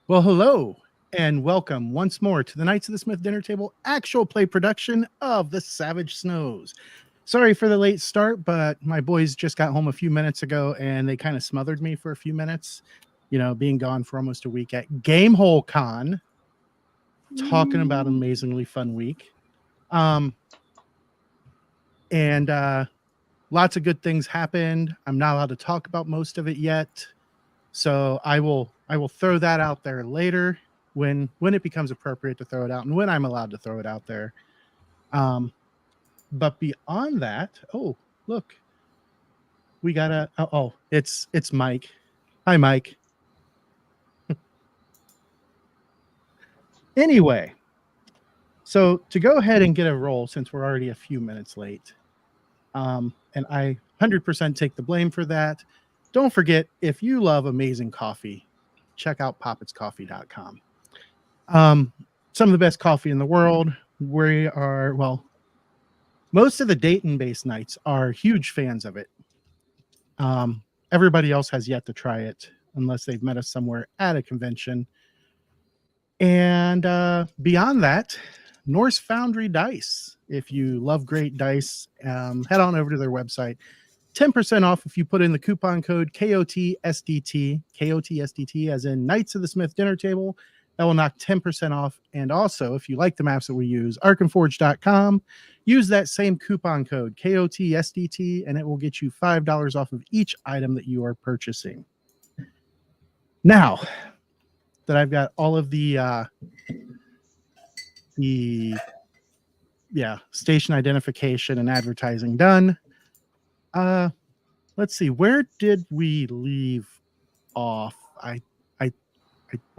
Well, hello and welcome once more to the Knights of the Smith Dinner Table actual play production of The Savage Snows. Sorry for the late start, but my boys just got home a few minutes ago and they kind of smothered me for a few minutes, being gone for almost a week at Gamehole Con, talking about an amazingly fun week. Um, and lots of good things happened. I'm not allowed to talk about most of it yet. So I will throw that out there later when it becomes appropriate to throw it out and when I'm allowed to throw it out there. Um, but beyond that, oh look, we got it's Mike. Hi, Mike. Anyway, so to go ahead and get a roll since we're already a few minutes late, and I 100% take the blame for that. Don't forget, if you love amazing coffee, check out poppetscoffee.com. Um, some of the best coffee in the world. We are, well, most of the Dayton based Knights are huge fans of it. Everybody else has yet to try it unless they've met us somewhere at a convention. And beyond that, Norse Foundry Dice. If you love great dice, head on over to their website. 10% off if you put in the coupon code KOTSDT, KOTSDT as in Knights of the Smith Dinner Table. That will knock 10% off. And also, if you like the maps that we use, arkandforge.com, use that same coupon code KOTSDT and it will get you $5 off of each item that you are purchasing. Now that I've got all of the station identification and advertising done, let's see, where did we leave off? I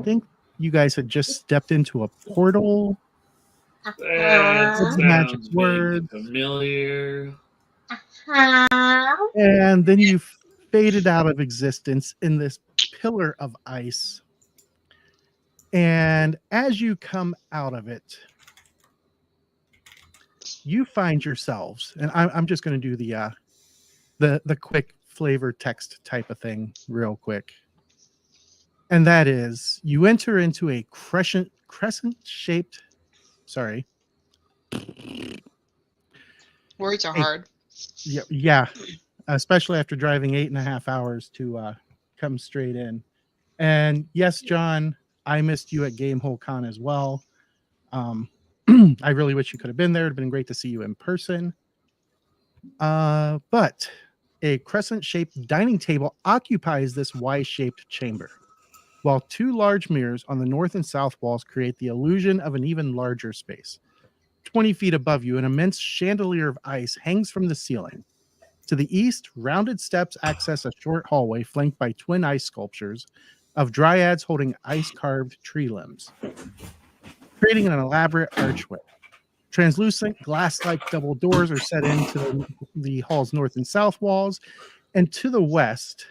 think you guys had just stepped into a portal. That Said the magic sounds vaguely word, familiar. and then you faded out of existence in this pillar of ice. And as you come out of it, you find yourselves, and I'm just going to do the quick flavor text type of thing real quick. And that is, you enter into a crescent shaped, sorry, Words are a, hard. yeah, especially after driving 8.5 hours to come straight in. And yes, John, I missed you at Gamehole Con as well. I really wish you could have been there. It'd been great to see you in person. But a crescent-shaped dining table occupies this Y-shaped chamber, while two large mirrors on the north and south walls create the illusion of an even larger space. 20 feet above you, an immense chandelier of ice hangs from the ceiling. To the east, rounded steps access a short hallway flanked by twin ice sculptures of dryads holding ice-carved tree limbs, creating an elaborate archway. Translucent glass-like double doors are set into the hall's north and south walls, and to the west,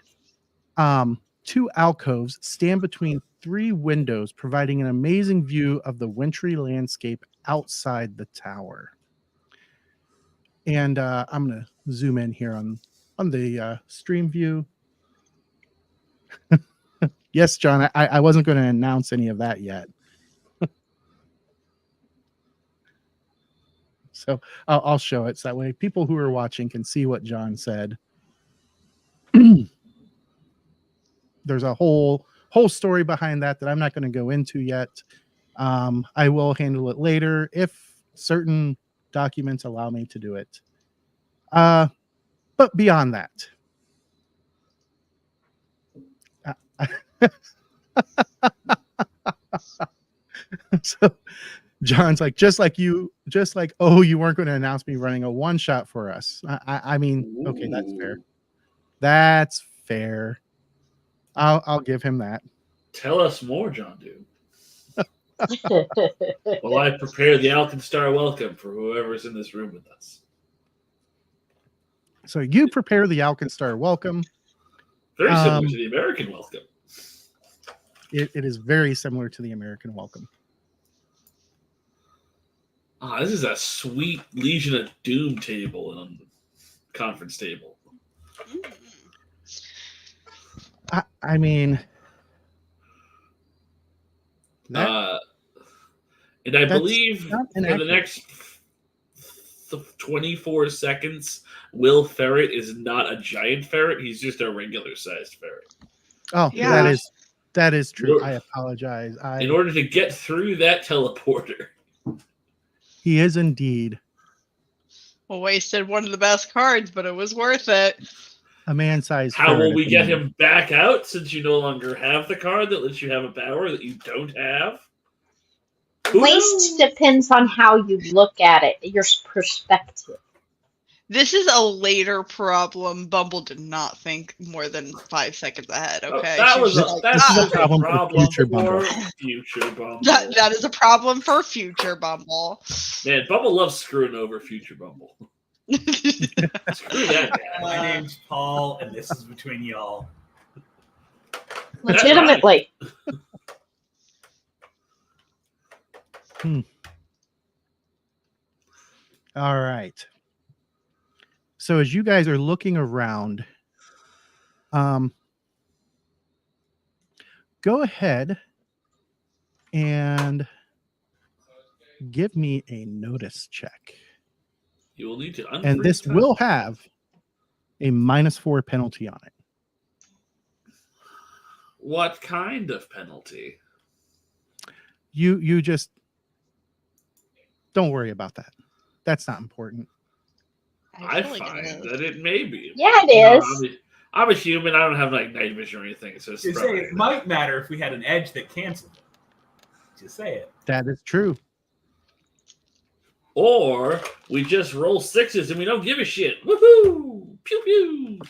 two alcoves stand between three windows, providing an amazing view of the wintry landscape outside the tower. And I'm going to zoom in here on the stream view. Yes, John, I wasn't going to announce any of that yet. So I'll show it so that way people who are watching can see what John said. There's a whole story behind that I'm not going to go into yet. I will handle it later if certain documents allow me to do it. But beyond that, so John's like, just like, oh, you weren't going to announce me running a one shot for us. I mean, okay, that's fair. That's fair. I'll give him that. Tell us more, John Dude. While I prepare the Alkenstar welcome for whoever's in this room with us. So you prepare the Alkenstar welcome. Very similar to the American welcome. It is very similar to the American welcome. This is a sweet Legion of Doom table and conference table. I mean, That, And I that's believe not for the inaccurate. next 24 seconds, Will Ferret is not a giant ferret. He's just a regular sized ferret. Oh, Yeah. that is true. You're- I apologize. In order to get through that teleporter. He is indeed Well, wasted one of the best cards, but it was worth it. a man-sized How ferret will at we the get moment. him back out since you no longer have the card that lets you have a power that you don't have? Who Waste knows? depends on how you look at it, your perspective. This is a later problem. Bumble did not think more than 5 seconds ahead. Okay, That She was just a like, This is a that's problem a for problem future Bumble. future Bumble. that is a problem for future Bumble. Man, Bumble loves screwing over future Bumble. Screw that guy. My name's Paul, and this is between y'all. Legitimately. All right. So as you guys are looking around, go ahead and give me a notice check. You will need to And this unfreeze will time. have a -4 penalty on it. What kind of penalty? You just don't worry about that. That's not important. I feel like find it is. that it may be. Yeah, it No, is. I'm a human. I don't have like night vision or anything. So it's Just say probably- it might matter if we had an edge that canceled it. Just say it. That is true. Or we just roll sixes and we don't give a shit. Woohoo! Pew pew.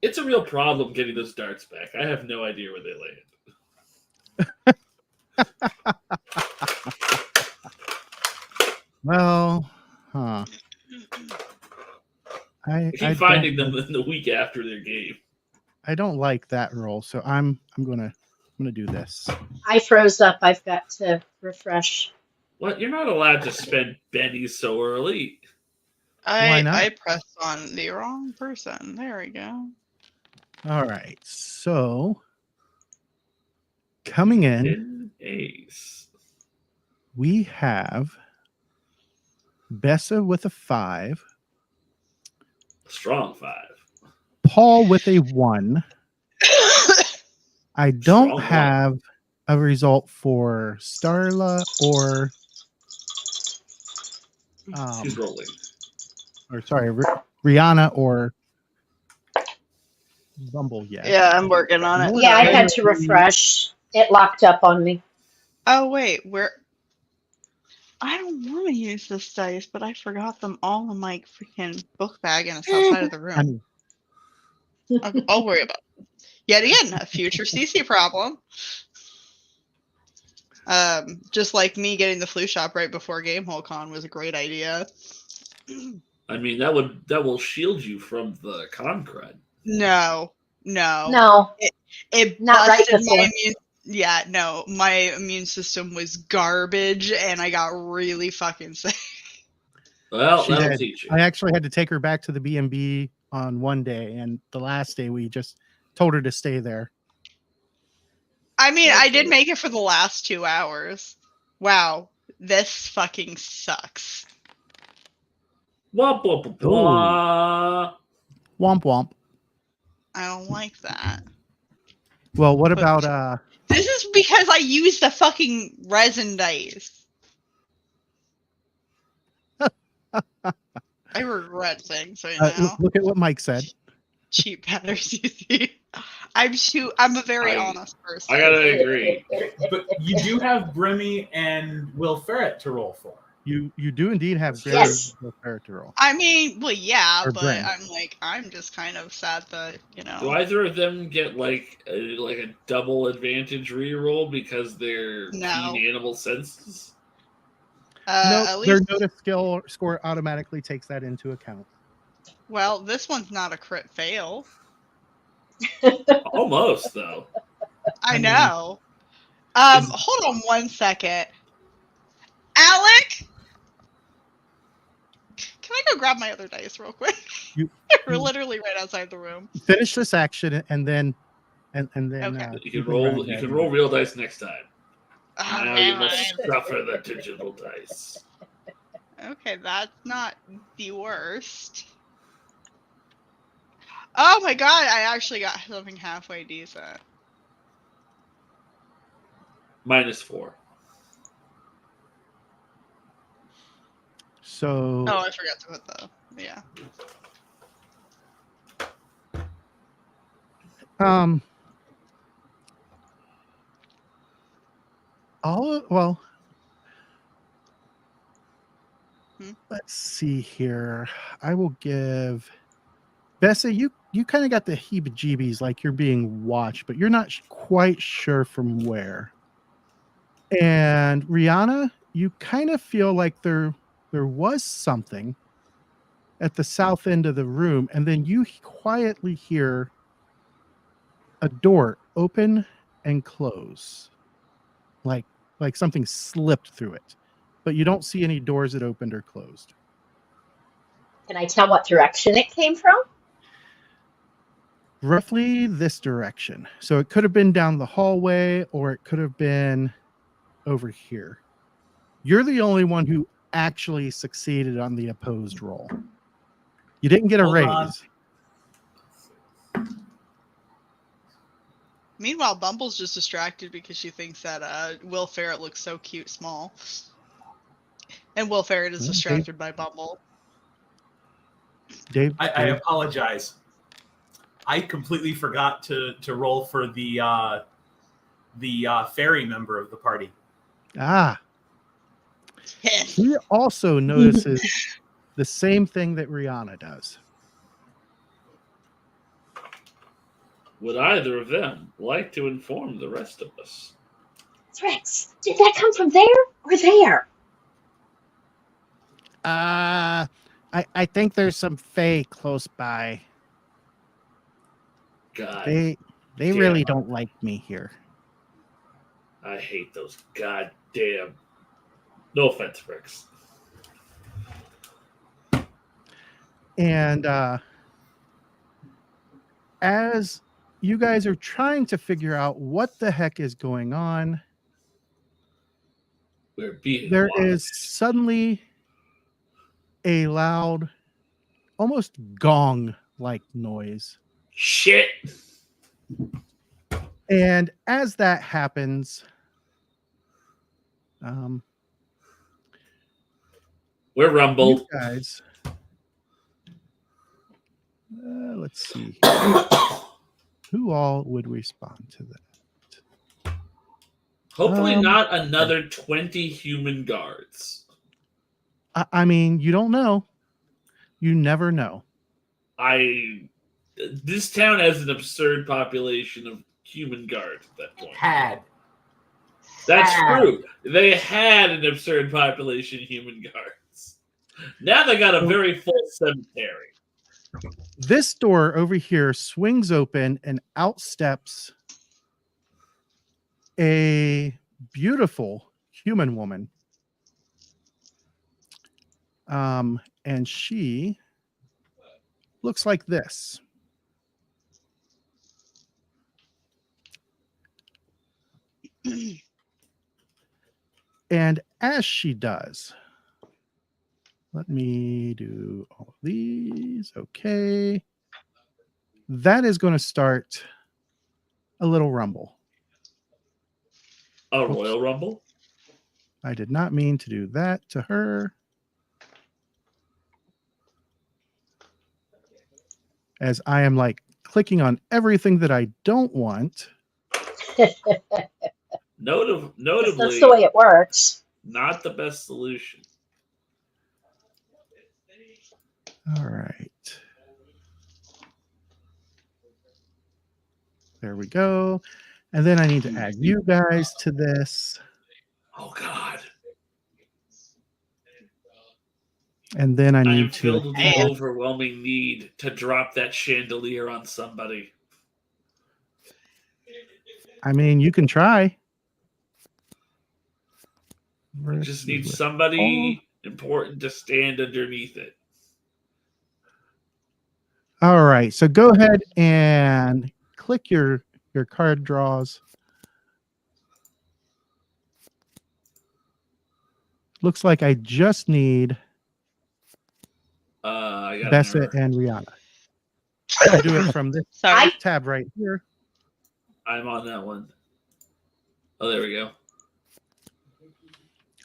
It's a real problem getting those darts back. I have no idea where they land. Well, huh. I keep finding them in the week after their game. I don't like that roll, so I'm gonna do this. I froze up. I've got to refresh. What? You're not allowed to spend bennies so early. Why not? I pressed on the wrong person. There we go. All right, so coming in, An ace. we have Bessa with a 5, Strong 5. Paul with a 1. I don't Strong have a result for Starla or She's rolling. Rihanna or Bumble yet. Yeah, I'm working on it. Yeah, I had to refresh. It locked up on me. Oh wait, where? I don't want to use this dice, but I forgot them all in my freaking book bag and it's outside of the room. I mean, I'll worry about it. Yet again, a future CC problem. Just like me getting the flu shot right before Gamehole Con was a great idea. I mean, that will shield you from the con crud. No. No, It Not right busted before. my immune. Yeah, no, my immune system was garbage, and I got really fucking sick. Well, She that'll did. teach you. I actually had to take her back to the B&B on one day, and the last day we just told her to stay there. I mean, I did Okay. make it for the last 2 hours. Wow, this fucking sucks. Womp, womp, womp. Womp womp. I don't like that. Well, what about This is because I used the fucking resin dice. I regret things right now. look at what Mike said. Cheap powder CC. I'm a very I- honest person. I gotta agree. But you do have Brimmy and Will Ferret to roll for. You do indeed have very Yes. good character roll. I mean, well, yeah, Or but Brand. I'm just kind of sad that, Do either of them get like a double advantage reroll because they're No. keen animal senses? No, at their least, notice score automatically takes that into account. well, this one's not a crit fail. Almost though. I mean, know. is- Hold on one second. Alec? Can I go grab my other dice real quick? You- We're literally right outside the room. Finish this action, and then and then Okay. You can roll. You can roll real dice next time. Now Okay, you must fine. suffer the digital dice. Okay, that's not the worst. Oh my god, I actually got something halfway decent. -4. So Oh, I forgot to put the yeah. well, Hmm? let's see here. I will give Bessie, you kind of got the heebie-jeebies, like you're being watched, but you're not quite sure from where. And Rihanna, you kind of feel like there was something at the south end of the room, and then you quietly hear a door open and close, like something slipped through it, but you don't see any doors that opened or closed. Can I tell what direction it came from? Roughly this direction. So it could have been down the hallway, or it could have been over here. You're the only one who actually succeeded on the opposed roll. You didn't get a Hold on. raise. Meanwhile, Bumble's just distracted because she thinks that Will Ferret looks so cute small. And Will Ferret is Well, distracted by Bumble. Dave, I apologize. I completely forgot to roll for the fairy member of the party. He also notices the same thing that Rihanna does. Would either of them like to inform the rest of us? Rex, did that come from there or there? I think there's some fae close by. God, They damn. really don't like me here. I hate those goddamn. No offense, Rex. And as you guys are trying to figure out what the heck is going on, We're being there watched. is suddenly a loud, almost gong-like noise. Shit. And as that happens, We're you rumbled. guys, let's see. Who all would respond to that? Hopefully not another 20 human guards. I mean, you don't know. You never know. This town has an absurd population of human guards at that point. That's true. They had an absurd population of human guards. Now they got a very full cemetery. This door over here swings open and out steps a beautiful human woman. And she looks like this. And as she does, let me do all of these. Okay. That is going to start a little rumble. A Royal Rumble? I did not mean to do that to her. As I am like clicking on everything that I don't want. Notably, That's the way it works. not the best solution. All right. There we go. And then I need to add you guys to this. Oh, God. And then I I am need to. filled with the overwhelming need to drop that chandelier on somebody. I mean, you can try. I just need somebody important to stand underneath it. All right. So go ahead and click your your card draws. Looks like I just need I got an Bessa error. and Rihanna. I'll do it from this Sorry. tab right here. I'm on that one. Oh, there we go.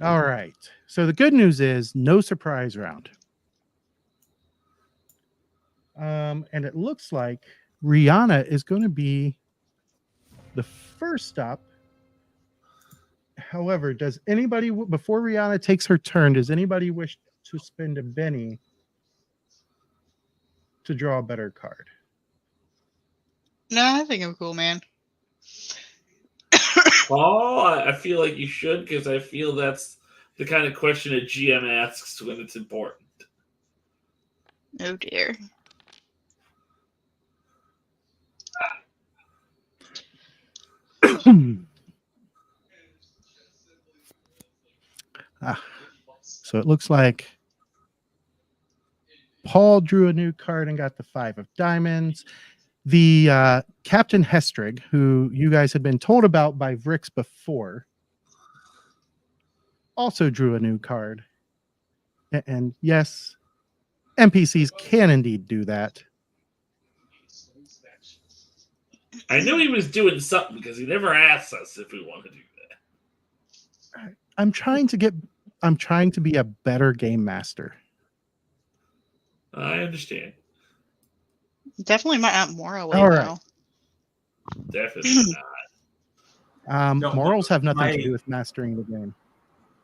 All right. So the good news is no surprise round. And it looks like Rihanna is going to be the first up. However, does anybody, before Rihanna takes her turn, does anybody wish to spend a Benny to draw a better card? No, I think I'm cool, man. Paul, I feel like you should, because I feel that's the kind of question a GM asks when it's important. Oh dear. So it looks like Paul drew a new card and got the 5 of diamonds. The Captain Hestrig, who you guys had been told about by Vrix before, also drew a new card. And yes, NPCs can indeed do that. I knew he was doing something because he never asks us if we want to do that. I'm trying to be a better game master. I understand. Definitely might not morally All right. though. Definitely not. No, Morals have nothing my- to do with mastering the game.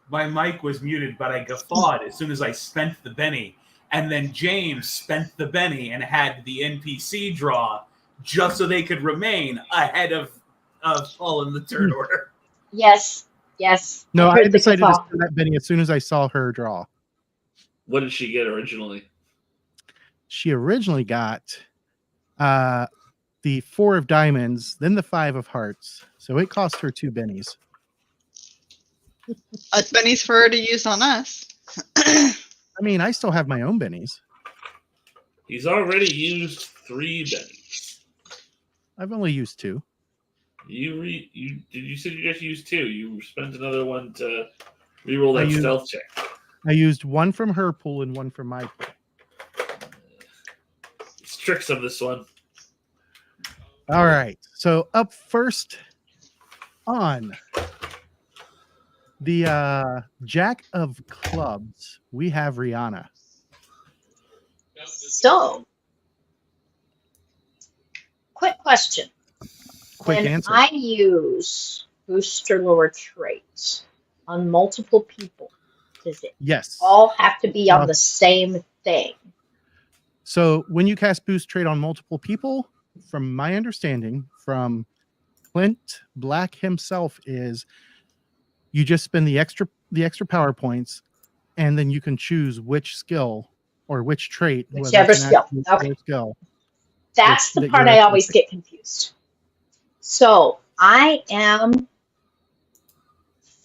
My mic was muted, but I guffawed as soon as I spent the Benny. And then James spent the Benny and had the NPC draw just so they could remain ahead of Paul in the turn order. Yes. No, I heard the decided to guffaw. spend that Benny as soon as I saw her draw. What did she get originally? She originally got the 4 of diamonds, then the 5 of hearts. So it cost her 2 bennies. Us bennies for her to use on us. I mean, I still have my own bennies. He's already used 3 bennies. I've only used 2. You said you just used 2. You spent another one to reroll that stealth check. I used 1 from her pool and 1 from my pool. It's tricks of this one. All right. So up first on the Jack of Clubs, we have Rihanna. So, quick question. Quick When answer. I use booster lower traits on multiple people, does it Yes. all have to be on the same thing? So when you cast boost trait on multiple people, from my understanding from Clint Black himself, is you just spend the extra power points, and then you can choose which skill or which trait, whether Whichever it's an skill. action Okay. or skill. That's that the part you're I actually always get confused. So I am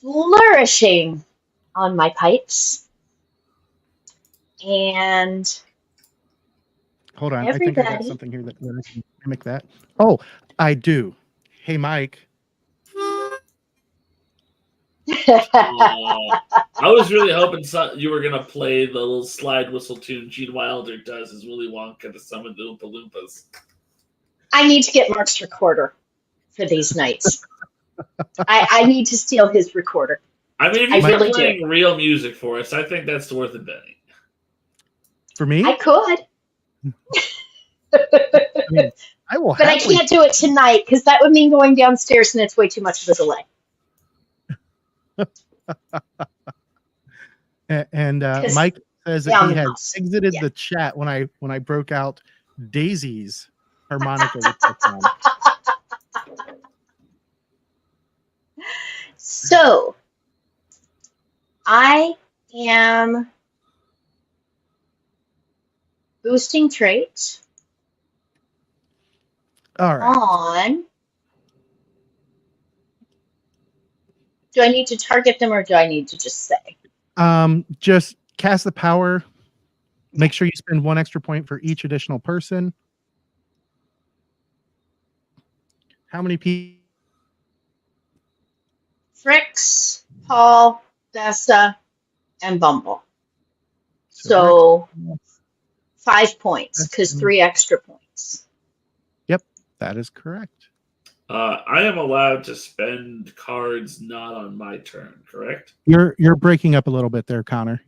flourishing on my pipes, and Hold on, I think I got everybody- something here that I can mimic that. Oh, I do. Hey, Mike. I was really hoping you were going to play the little slide whistle tune Gene Wilder does as Willy Wonka to summon the Oompa Loompas. I need to get Mark's recorder for these nights. I need to steal his recorder. I mean, if I you're really do. playing real music for us, I think that's worth a Benny. For me, I could, I mean, I will. but I happily- can't do it tonight because that would mean going downstairs, and it's way too much of a delay. And 'Cause Mike says that down he the has house. exited Yeah. the chat when I broke out Daisy's harmonica. with the song. So I am boosting traits All right. on. Do I need to target them or do I need to just say? Just cast the power. Make sure you spend 1 extra point for each additional person. How many people? Fricks, Paul, Dessa, and Bumble. So So 5 points, because 3 extra points. Yep, that is correct. I am allowed to spend cards not on my turn, correct? You're breaking up a little bit there, Connor.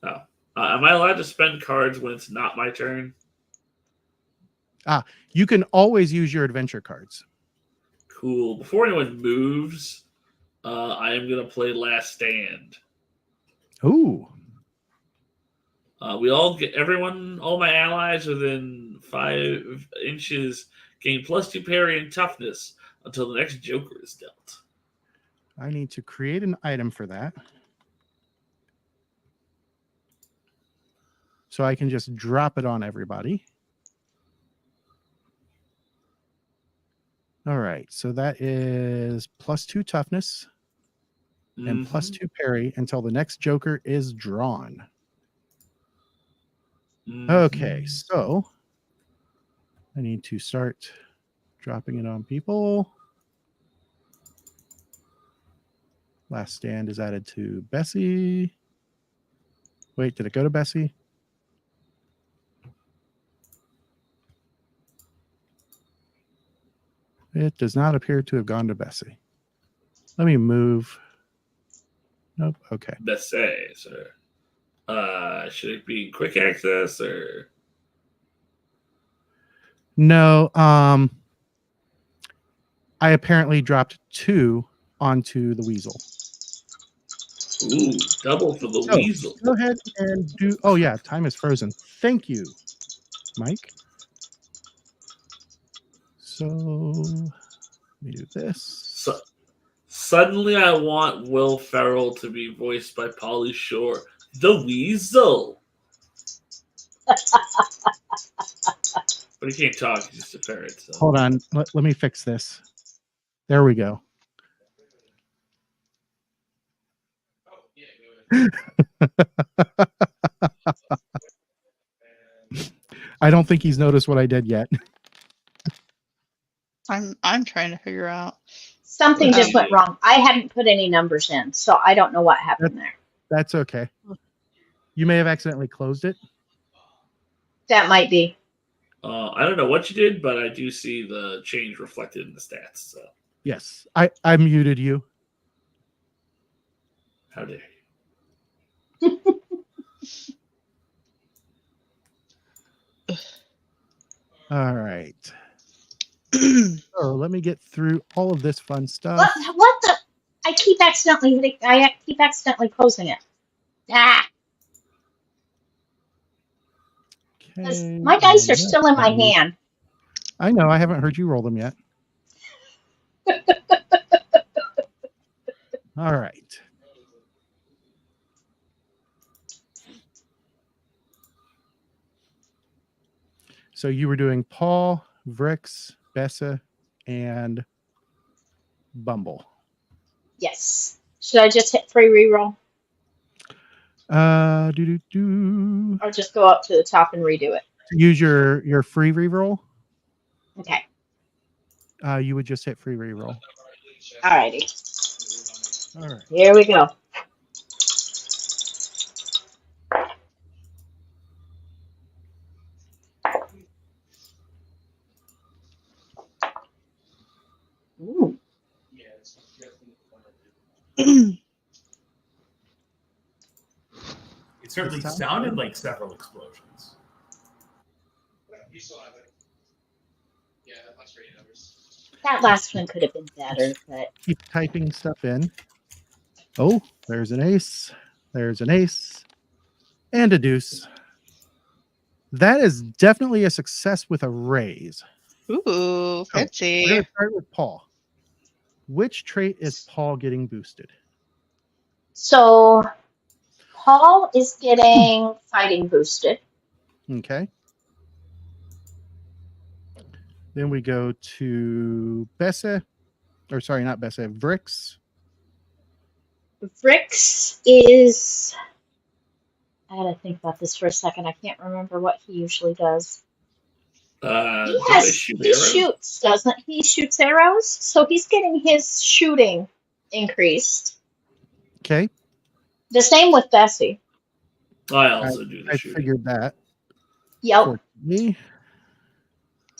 No. Am I allowed to spend cards when it's not my turn? You can always use your adventure cards. Cool. Before anyone moves, I am going to play Last Stand. Ooh. We all get all my allies within 5 inches gain +2 parry and toughness until the next Joker is dealt. I need to create an item for that. So I can just drop it on everybody. All right. So that is +2 toughness and +2 parry until the next Joker is drawn. Okay. So I need to start dropping it on people. Last Stand is added to Bessie. Wait, did it go to Bessie? It does not appear to have gone to Bessie. Let me move. Nope. Okay. Bessie, sir. Should it be quick access or? No. I apparently dropped 2 onto the weasel. Ooh, double for the weasel. Go ahead and do. Oh yeah, time is frozen. Thank you, Mike. So let me do this. Suddenly, I want Will Ferrell to be voiced by Pauly Shore, the Weasel. But he can't talk; he's just a ferret. So. Hold on, let me fix this. There we go. I don't think he's noticed what I did yet. I'm trying to figure out. Something just went wrong. I hadn't put any numbers in, so I don't know what happened there. That's okay. You may have accidentally closed it. That might be. I don't know what you did, but I do see the change reflected in the stats. So yes, I muted you. How dare you? All right. So let me get through all of this fun stuff. What the? I keep accidentally closing it. Ah. Okay. My dice are still in my hand. I know. I haven't heard you roll them yet. All right. So you were doing Paul, Vrix, Bessa, and Bumble. Yes. Should I just hit free reroll? Or just go up to the top and redo it? Use your free reroll. Okay. You would just hit free reroll. Alrighty. All right. Here we go. Ooh. It certainly sounded like several explosions. That last one could have been better, but keep typing stuff in. Oh, there's an ace. There's an ace. And a deuce. That is definitely a success with a raise. Ooh, fancy. We're going to start with Paul. Which trait is Paul getting boosted? So Paul is getting fighting boosted. Okay. Then we go to Bessa. Or sorry, not Bessa, Vrix. Vrix is... I gotta think about this for a second. I can't remember what he usually does. He Do they has shoot he arrows? shoots, doesn't he? He shoots arrows, so he's getting his shooting increased. Okay. The same with Bessie. I also do the I shooting. figured that. Yep. For me.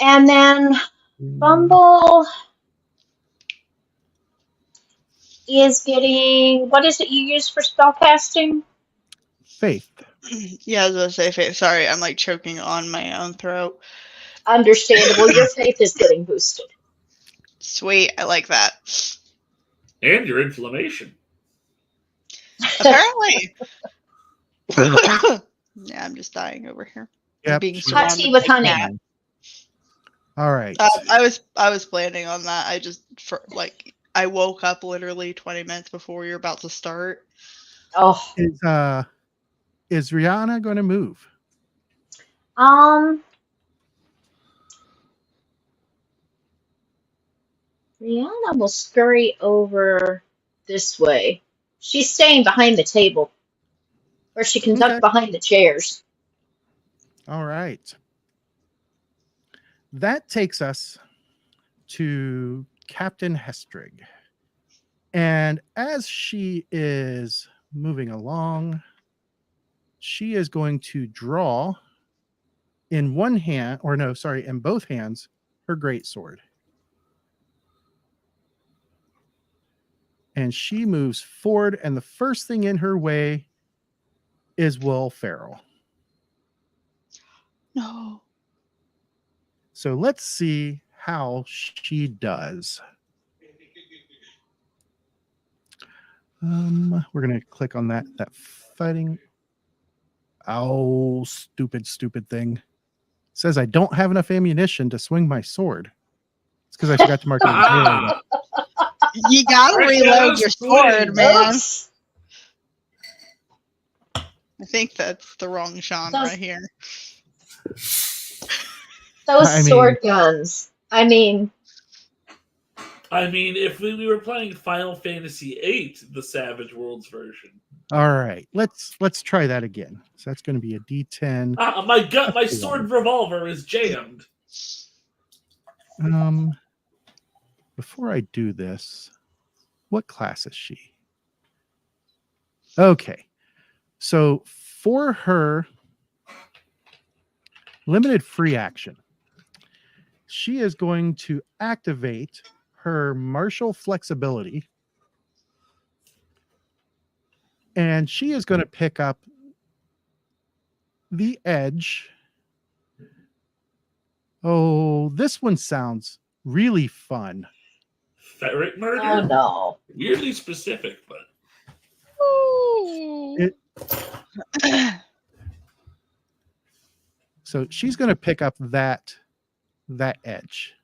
And then Bumble is getting, what is it you use for spellcasting? Faith. Yeah, I was gonna say faith. Sorry, I'm like choking on my own throat. Understandable. Your faith is getting boosted. Sweet, I like that. And your inflammation. Apparently. Yeah, I'm just dying over here. Yep. Being sure. Hot surrounded tea with by honey. cats. All right. I was planning on that. I woke up literally 20 minutes before we were about to start. Oh. Is Rihanna going to move? Rihanna will scurry over this way. She's staying behind the table, or she can duck Okay. behind the chairs. All right. That takes us to Captain Hestrig. And as she is moving along, she is going to draw in one hand, or no, sorry, in both hands, her greatsword. And she moves forward, and the first thing in her way is Will Ferrell. No. So let's see how she does. We're gonna click on that fighting. Oh, stupid thing. It says I don't have enough ammunition to swing my sword. It's because I forgot to mark it as zero. You gotta reload your sword, man. Oops. I think that's the wrong genre here. Those sword guns. I mean, if we were playing Final Fantasy VIII, the Savage Worlds version. All right, let's try that again. So that's going to be a D10. My sword revolver is jammed. Before I do this, what class is she? Okay, so for her limited free action, she is going to activate her martial flexibility, and she is going to pick up the edge. Oh, this one sounds really fun. Ferret murder? oh no. Weirdly specific, but So she's going to pick up that edge.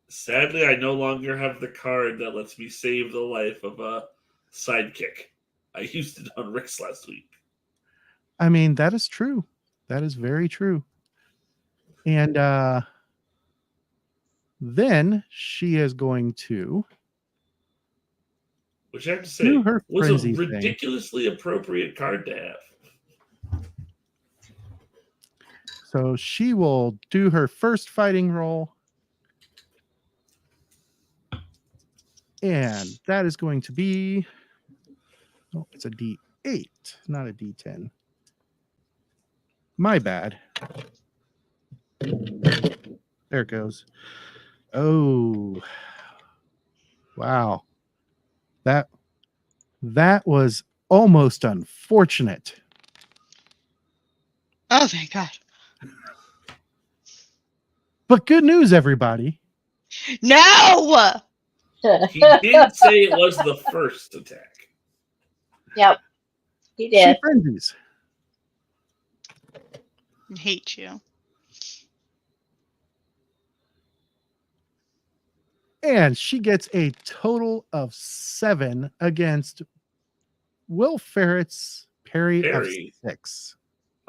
sadly, I no longer have the card that lets me save the life of a sidekick. I used it on Rick's last week. I mean, that is true. That is very true. And then she is going to, which I have to say do her was a frenzy thing. ridiculously appropriate card to have. So she will do her first fighting roll. And that is going to be, oh, it's a D8, not a D10. My bad. There it goes. Oh, wow. That was almost unfortunate. Oh, thank God. But good news, everybody. No! He did say it was the first attack. Yep. He She did. frenzies. I hate you. And she gets a total of 7 against Will Ferret's parry of 6.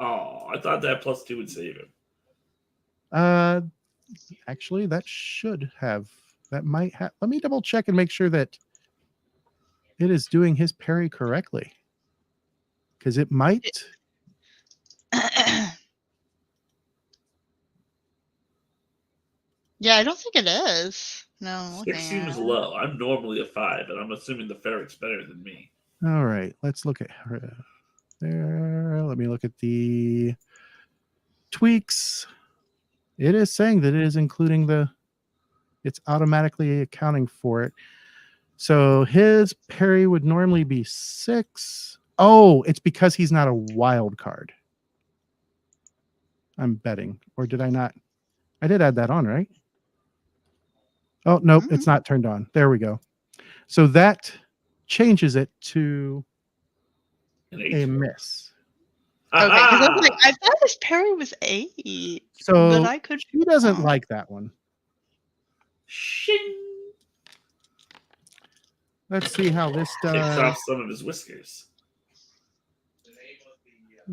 Oh, I thought that +2 would save him. Actually, that might have. Let me double check and make sure that it is doing his parry correctly, because it might. Yeah, I don't think it is. No, I'm 6 looking seems at it. low. I'm normally a 5, and I'm assuming the ferret's better than me. All right, let's look at her there. Let me look at the tweaks. It is saying that it is including it's automatically accounting for it. So his parry would normally be 6. Oh, it's because he's not a wild card. I'm betting. Or did I not? I did add that on, right? Oh, nope, it's not turned on. There we go. So that changes it to An a 8. miss. Okay, because Aha! I thought his parry was 8. So but I could. he doesn't wrong. like that one. Shing! Let's see how this Takes does. off some of his whiskers.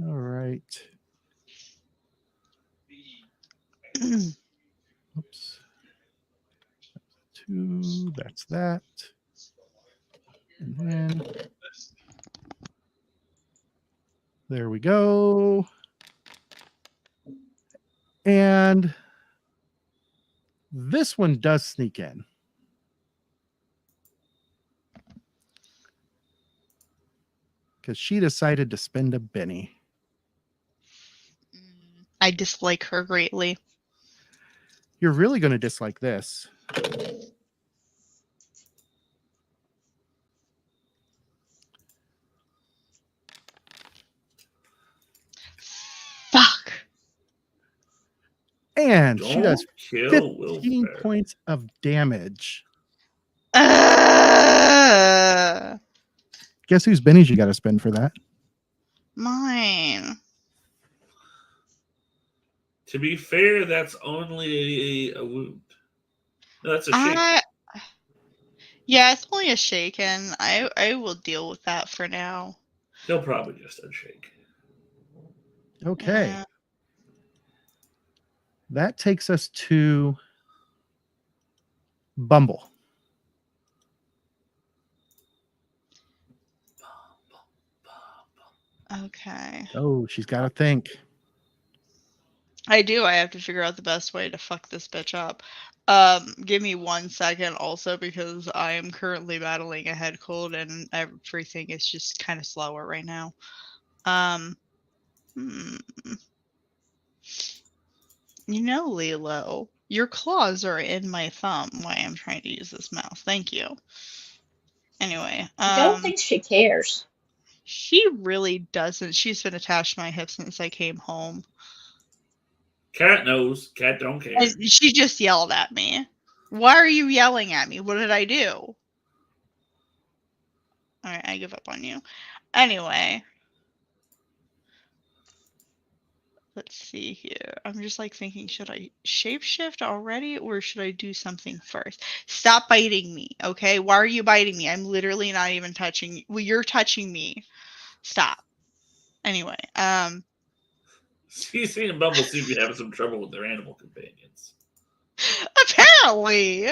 All right. Oops. 2. That's that. And then there we go. And this one does sneak in. Because she decided to spend a Benny. I dislike her greatly. You're really going to dislike this. Fuck. And she does kill 15 Wilfred. points of damage. Guess whose bennies you got to spend for that? Mine. To be fair, that's only a wound. No, that's a shake. Yeah, it's only a shaken. I will deal with that for now. He'll probably just unshake. Okay. Yeah. That takes us to Bumble. Okay. Oh, she's got to think. I do. I have to figure out the best way to fuck this bitch up. Give me 1 second also because I am currently battling a head cold and everything is just kind of slower right now. You know, Lilo, your claws are in my thumb while I'm trying to use this mouse. Thank you. Anyway, I don't think she cares. she really doesn't. She's been attached to my hip since I came home. Cat knows. Cat don't care. And she just yelled at me. Why are you yelling at me? What did I do? Alright, I give up on you. Anyway. Let's see here. I'm just like thinking, should I shapeshift already or should I do something first? Stop biting me, okay? Why are you biting me? I'm literally not even touching you. Well, you're touching me. Stop. Anyway, She's seen Bumble seem to be having some trouble with their animal companions. apparently.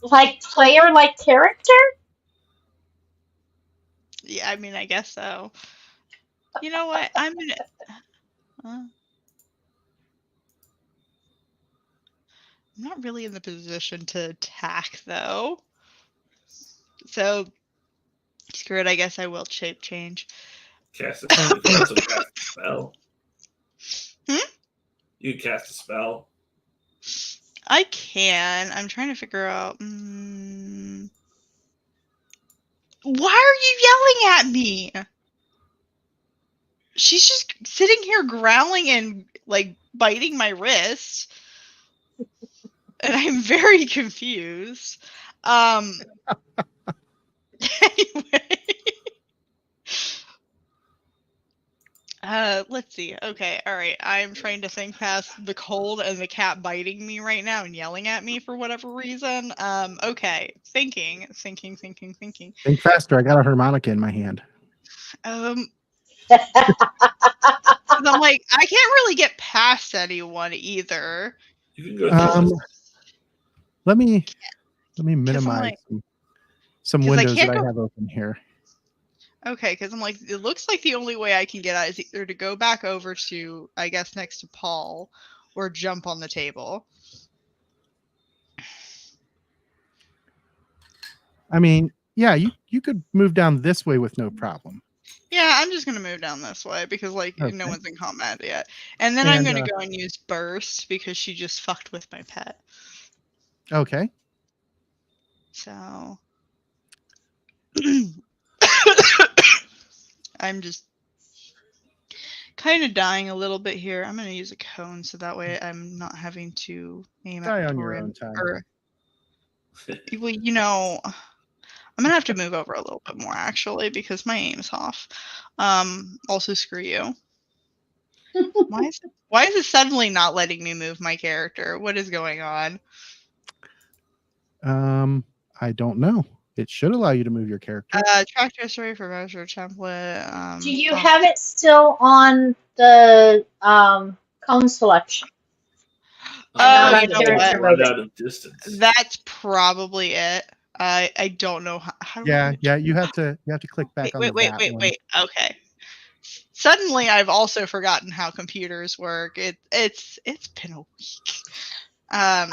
Like player, like character? Yeah, I mean, I guess so. You know what? I'm gonna. I'm not really in the position to attack though. So screw it. I guess I will shape change. Cast a spell. You can also cast a spell. Hmm? You can cast a spell. I can. I'm trying to figure out. Why are you yelling at me? She's just sitting here growling and like biting my wrist. And I'm very confused. Anyway. Let's see. Okay, all right. I'm trying to think past the cold and the cat biting me right now and yelling at me for whatever reason. Okay. Thinking. Think faster. I got a harmonica in my hand. I'm like, I can't really get past anyone either. You can go let me minimize like, some 'cause I windows that can't I go- have open here. Okay, because I'm like, it looks like the only way I can get out is either to go back over to, I guess, next to Paul, or jump on the table. I mean, yeah, you could move down this way with no problem. Yeah, I'm just gonna move down this way because like Okay. no one's in combat yet. And then I'm And, gonna go and use burst because she just fucked with my pet. Okay. So I'm just kind of dying a little bit here. I'm gonna use a cone so that way I'm not having to aim Die at on your own time. Well, you know, I'm gonna have to move over a little bit more actually because my aim is off. Also screw you. Why is it suddenly not letting me move my character? What is going on? I don't know. It should allow you to move your character. Track history for measure template. Do you have it still on the cone selection? Oh, Not you on know character what? mode. Out of distance. That's probably it. I don't know how do Yeah, I... you have to click back on wait, that one. Okay. Suddenly, I've also forgotten how computers work. It's been a week. I'm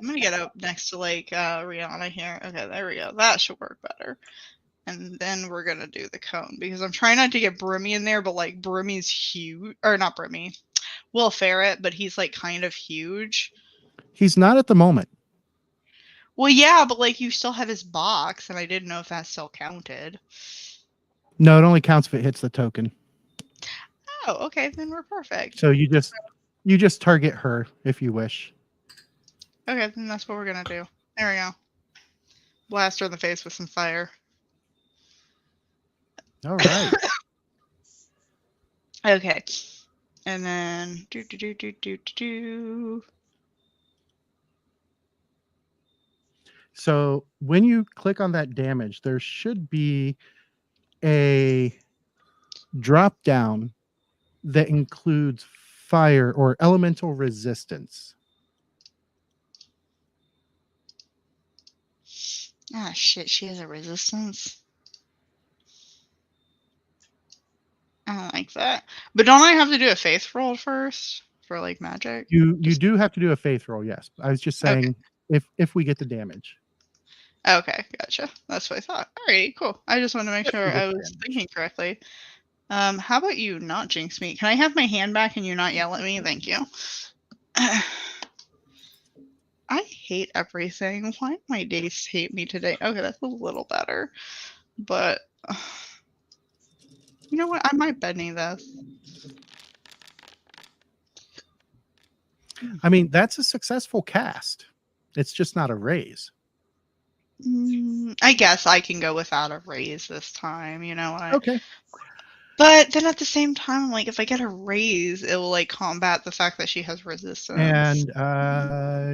gonna get up next to like Rihanna here. Okay, there we go. That should work better. And then we're gonna do the cone because I'm trying not to get Brimmy in there, but like Brimmy's huge, or not Brimmy, Will Ferret, but he's like kind of huge. He's not at the moment. Well, yeah, but like you still have his box, and I didn't know if that still counted. No, it only counts if it hits the token. Oh, okay, then we're perfect. So you just target her if you wish. Okay, then that's what we're gonna do. There we go. Blast her in the face with some fire. All right. Okay, and then So when you click on that damage, there should be a drop down that includes fire or elemental resistance. Ah, shit, she has a resistance. I don't like that. But don't I have to do a faith roll first for like magic? You do have to do a faith roll, yes. I was just saying if we get the damage. Okay, gotcha. That's what I thought. Alrighty, cool. I just wanted to make sure I was thinking correctly. How about you not jinx me? Can I have my hand back and you not yell at me? Thank you. I hate everything. Why do my days hate me today? Okay, that's a little better. But you know what? I might Benny this. I mean, that's a successful cast. It's just not a raise. I guess I can go without a raise this time, you know what? Okay. But then at the same time, I'm like, if I get a raise, it will like combat the fact that she has resistance. And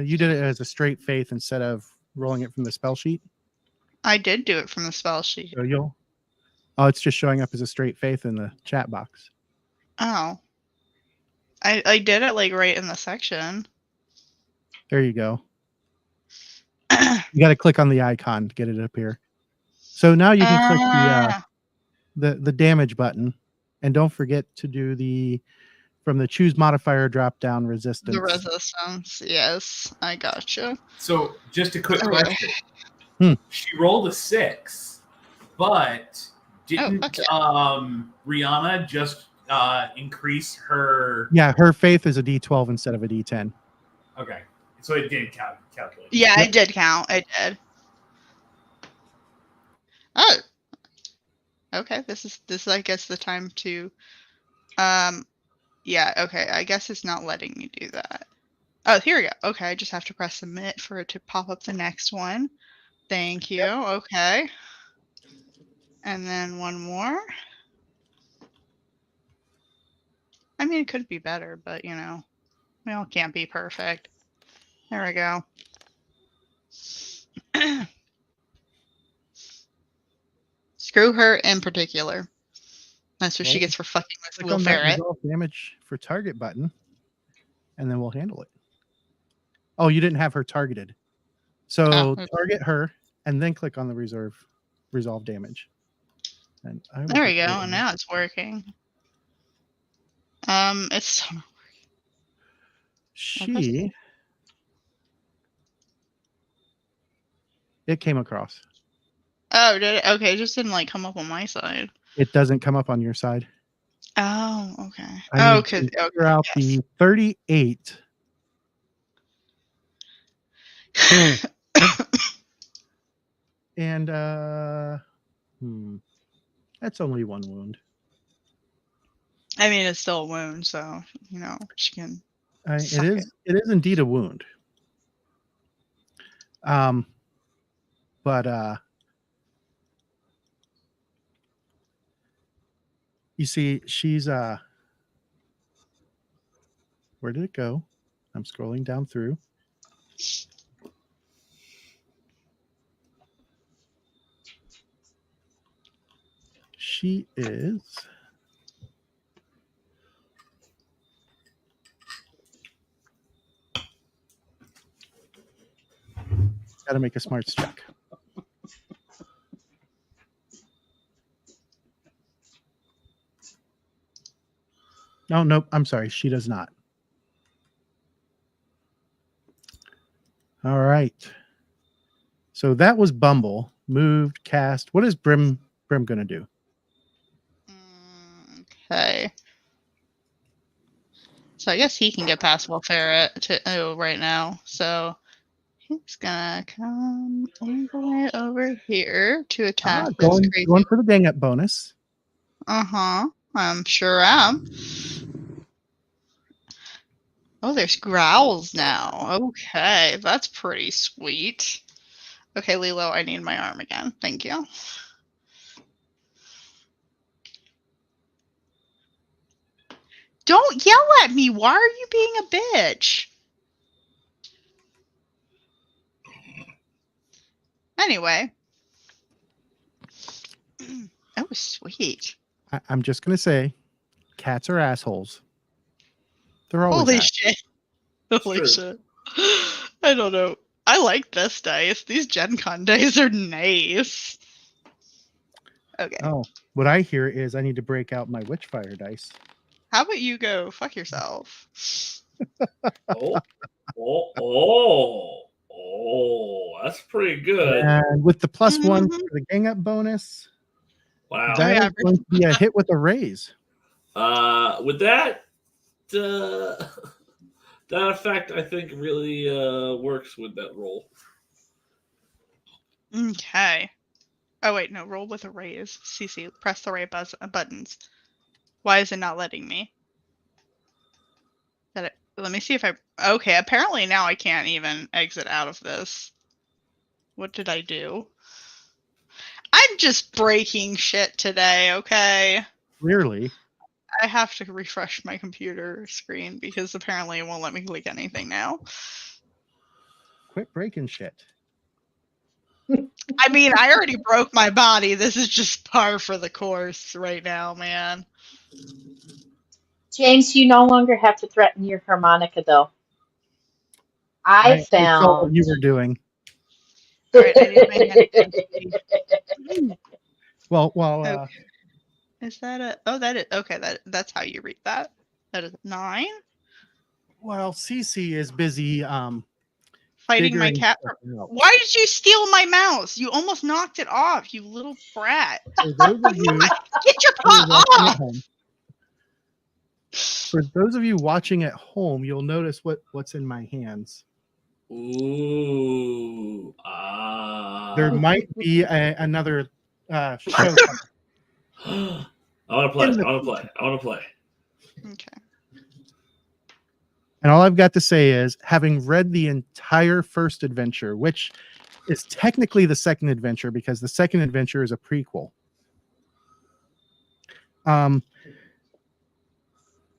you did it as a straight faith instead of rolling it from the spell sheet? I did do it from the spell sheet. So it's just showing up as a straight faith in the chat box. Oh. I did it like right in the section. There you go. You got to click on the icon to get it up here. So now you can click the damage button, and don't forget to do from the choose modifier drop down resistance. The resistance, yes, I gotcha. So just a quick question. She rolled a 6, but didn't Rihanna just increase her? Yeah, her faith is a D12 instead of a D10. Okay, so it did calculate. Yeah, it did count. It did. Oh. Okay, this is I guess the time to yeah, okay. I guess it's not letting me do that. Oh, here we go. Okay, I just have to press submit for it to pop up the next one. Thank you. Yep. Okay. And then one more. I mean, it could be better, but you know, we all can't be perfect. There we go. Screw her in particular. That's what she gets for fucking with Will Ferret. Resolve damage for target button, and then we'll handle it. Oh, you didn't have her targeted. So target her, and then click on the resolve damage. And there we go. And now it's working. It's still not It came across. Oh, did it? Okay, it just didn't like come up on my side. It doesn't come up on your side. Oh, okay. I need Okay. to figure out the 38. And that's only one wound. I mean, it's still a wound, so she can. It is indeed a wound. But you see, she's where did it go? I'm scrolling down through. She is. Got to make a smarts check. Oh, nope. I'm sorry. She does not. All right. So that was Bumble. Moved, cast. What is Brim going to do? Okay. So I guess he can get past welfare right now. So he's gonna come all the way over here to attack this crazy. Going for the gang up bonus. I'm sure am. Oh, there's growls now. Okay, that's pretty sweet. Okay, Lilo, I need my arm again. Thank you. Don't yell at me. Why are you being a bitch? Anyway. That was sweet. I'm just going to say, cats are assholes. They're always Holy assholes. shit. Holy shit. I don't know. I like this dice. These Gen Con dice are nice. Okay. Oh, what I hear is I need to break out my Witchfire dice. How about you go fuck yourself? That's pretty good. And with the +1 for the gang up bonus, wow, that is going to be a hit with a raise. With that, that effect I think really works with that roll. Okay. Oh wait, no, roll with a raise. CC, press the right buttons. Why is it not letting me? Let me see if I... Okay, apparently now I can't even exit out of this. What did I do? I'm just breaking shit today, okay? Clearly. I have to refresh my computer screen because apparently it won't let me click anything now. Quit breaking shit. I mean, I already broke my body. This is just par for the course right now, man. James, you no longer have to threaten your harmonica, though. I saw what found... you were doing. All right, I need my Well, okay. Is that a... Oh, that is... Okay, that's how you read that. That is 9? Well, Cece is busy fighting my cat. Why did you steal my mouse? You almost knocked it off, you little brat. For those of you, get your paw off! For those of you watching at home, you'll notice what's in my hands. Ooh. There might be another show. I want to play. Okay. And all I've got to say is, having read the entire first adventure, which is technically the second adventure because the second adventure is a prequel.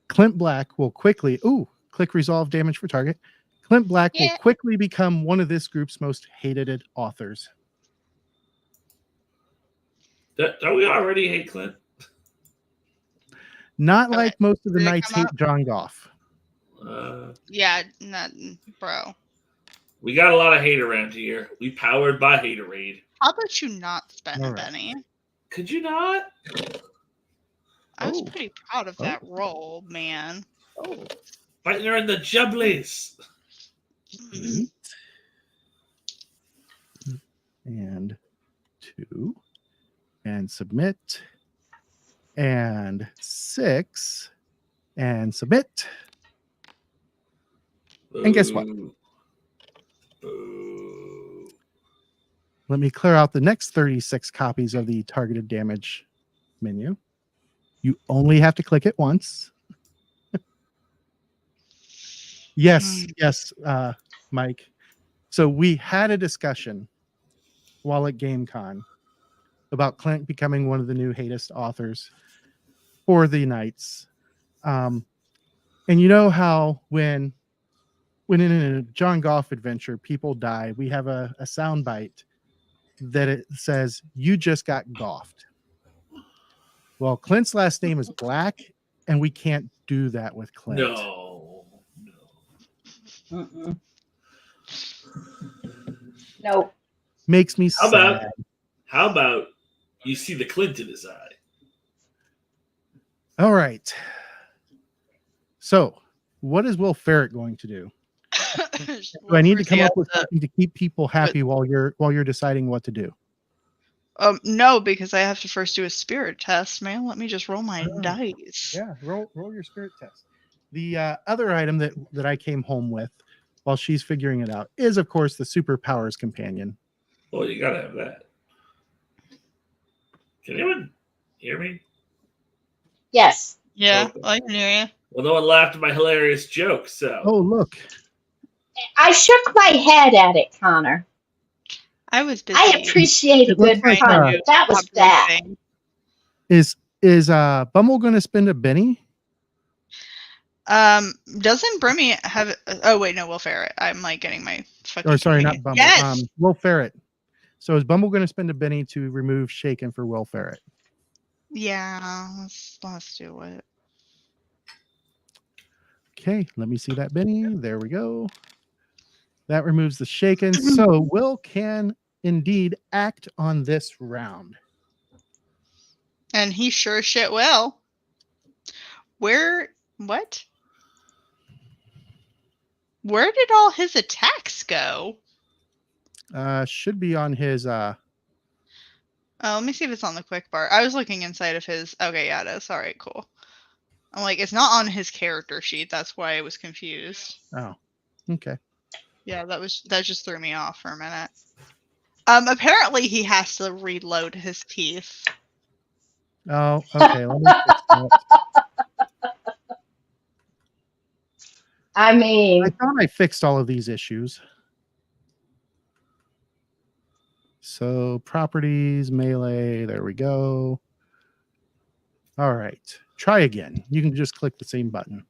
Clint Black will quickly, click resolve damage for target. Clint Black will quickly become one of this group's most hated authors. Don't we already hate Clint? Not like most of the knights hate John Goff. Yeah, not, bro. We got a lot of hate around here. We powered by Haterade. How about you not spend a penny? Could you not? I was pretty proud of that roll, man. Biting her in the jubblies. 8 and 2 and submit and 6 and submit. And guess what? Boo. Let me clear out the next 36 copies of the targeted damage menu. You only have to click it once. Yes, Mike. So we had a discussion while at GameCon about Clint becoming one of the new Hatist authors for the Knights. And you know how when in a John Goff adventure, people die, we have a sound bite that it says, "You just got goffed." Well, Clint's last name is Black, and we can't do that with Clint. No. Mm-mm. Nope. Makes me How sad. about you see the Clint in his eye? All right. So, what is Will Ferret going to do? Do I need to come up with something to keep people happy while you're deciding what to do? No, because I have to first do a spirit test, man. Let me just roll my dice. Yeah, roll your spirit test. The other item that I came home with while she's figuring it out is, of course, the Superpowers Companion. Oh, you gotta have that. Can anyone hear me? Yes. Yeah, Okay. I can hear you. Well, no one laughed at my hilarious joke, so. Oh, look. I shook my head at it, Connor. I was busy. I appreciate a It looks good like, pun. That was that. Is Bumble going to spend a Benny? Doesn't Brimmy have? Oh wait, no, Will Ferret. I'm like getting my fucking. Or sorry, not Bumble. Yes. Will Ferret. So is Bumble going to spend a Benny to remove Shaken for Will Ferret? Yeah, let's do it. Okay, let me see that Benny. There we go. That removes the Shaken. So Will can indeed act on this round. And he sure shit will. What? Where did all his attacks go? Should be on his Let me see if it's on the quick bar. I was looking inside of his. Okay, yeah, it is. All right, cool. I'm like, it's not on his character sheet. That's why I was confused. Oh, okay. Yeah, that just threw me off for a minute. Apparently he has to reload his teeth. Oh, okay. Let me fix that. I mean, I thought I fixed all of these issues. So properties, melee, there we go. All right. Try again. You can just click the same button.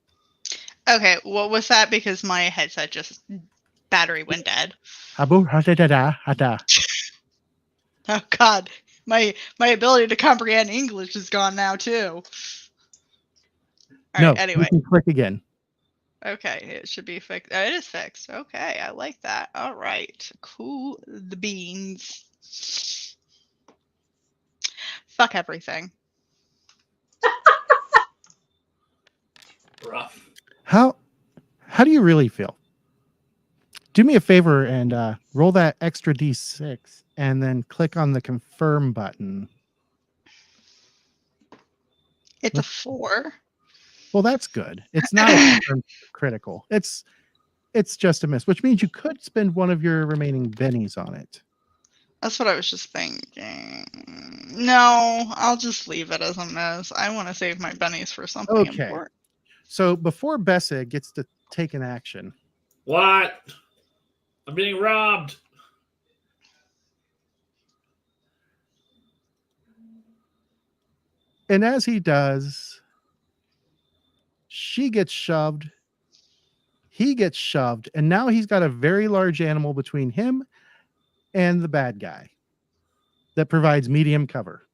Okay, what was that? Because my headset just battery went dead. Oh God, my ability to comprehend English is gone now too. All right, anyway. You can click again. Okay, it should be fixed. Oh, it is fixed. Okay, I like that. All right, cool the beans. Fuck everything. Rough. How do you really feel? Do me a favor and roll that extra D6 and then click on the confirm button. It's a 4. Well, that's good. It's not a critical. It's just a miss, which means you could spend one of your remaining bennies on it. That's what I was just thinking. No, I'll just leave it as a miss. I want to save my bennies for something important. So before Bessa gets to take an action. What? I'm being robbed. And as he does, she gets shoved. He gets shoved. And now he's got a very large animal between him and the bad guy that provides medium cover.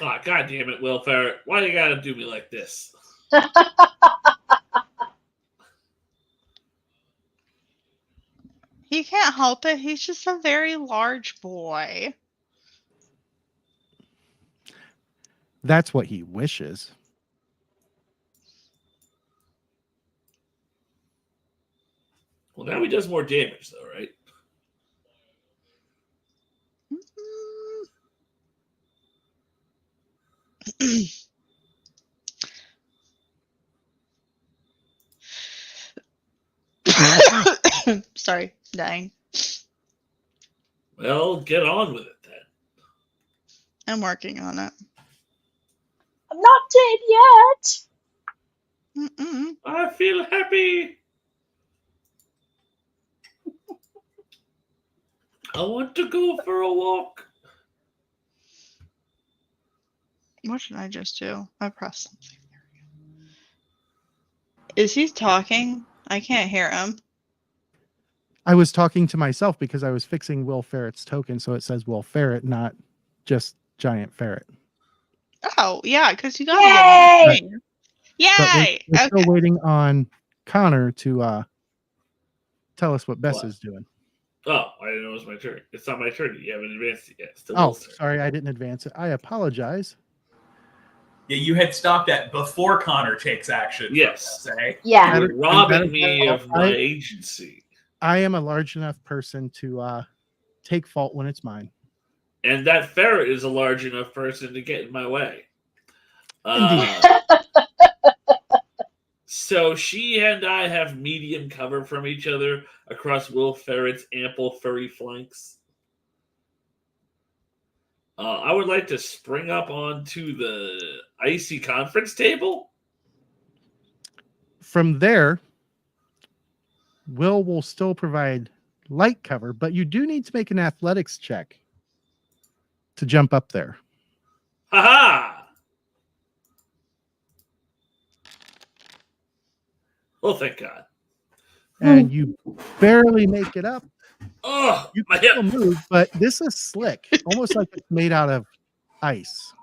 Oh, God damn it, Will Ferret. Why you gotta do me like this? He can't help it. He's just a very large boy. That's what he wishes. Well, now he does more damage, though, right? Sorry, dying. Well, get on with it then. I'm working on it. I'm not dead yet. Mm-mm. I feel happy. I want to go for a walk. What did I just do? I pressed something. There we go. Is he talking? I can't hear him. I was talking to myself because I was fixing Will Ferret's token, so it says Will Ferret, not just Giant Ferret. Oh, yeah, because you got Yay! me. But Yay! we're still Okay. waiting on Connor to tell us what Bess What? is doing. Oh, I didn't know it was my turn. It's not my turn. You haven't advanced it yet. Still Oh, Will's turn. sorry, I didn't advance it. I apologize. Yeah, you had stopped at before Connor takes action. Yes. Say. Yeah. You're robbing me I- of my agency. I am a large enough person to take fault when it's mine. And that ferret is a large enough person to get in my way. Indeed. So she and I have medium cover from each other across Will Ferret's ample furry flanks. I would like to spring up onto the icy conference table. From there, will still provide light cover, but you do need to make an athletics check to jump up there. Ha-ha! Oh, thank God. And you barely make it up. Oh, You my can still hip. move, but this is slick, almost like it's made out of ice.